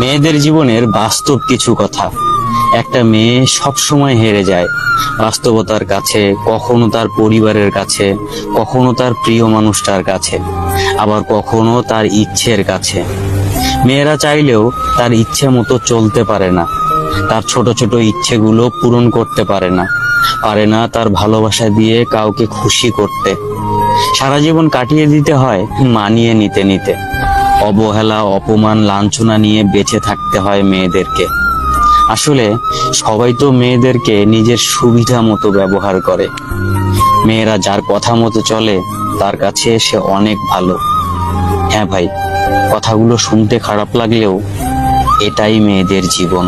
মেয়েদের জীবনের বাস্তব কিছু কথা। একটা মেয়ে সব সময় হেরে যায় বাস্তবতার কাছে, কখনো তার পরিবারের কাছে, কখনো তার প্রিয় মানুষটার কাছে, আবার কখনো তার ইচ্ছের কাছে। মেয়েরা চাইলেও তার ইচ্ছে মতো চলতে পারে না, তার ছোট ছোট ইচ্ছেগুলো পূরণ করতে পারে না, তার ভালোবাসা দিয়ে কাউকে খুশি করতে। সারা জীবন কাটিয়ে দিতে হয় মানিয়ে নিতে নিতে। অবহেলা, অপমান, লাঞ্ছনা নিয়ে বেঁচে থাকতে হয় মেয়েদেরকে। আসলে সবাই তো মেয়েদেরকে নিজের সুবিধা মতো ব্যবহার করে। মেয়েরা যার কথা মতো চলে তার কাছে সে অনেক ভালো। হ্যাঁ ভাই, কথাগুলো শুনতে খারাপ লাগলেও এটাই মেয়েদের জীবন।